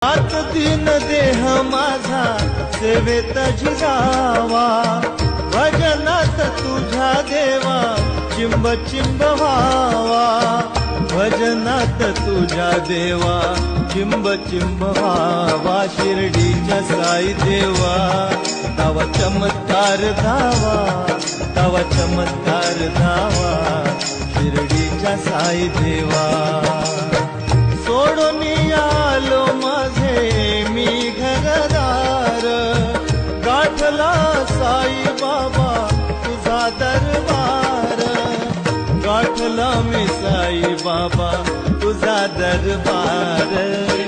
आत दिन देह माझा सेवेत झिजावा, भजनात तुझ्या देवा चिंब चिंब व्हावा, भजनात तुझ्या देवा चिंब चिंब व्हावा. शिर्डीच्या साई देवा तवा चमत्कार धावा, तवा चमत्कार धावा, शिर्डीच्या साई देवा. सोडून आलो माझे मी घरदार, गाठला साई बाबा तुझा दरबार, गाठला मी साई बाबा तुझा दरबार.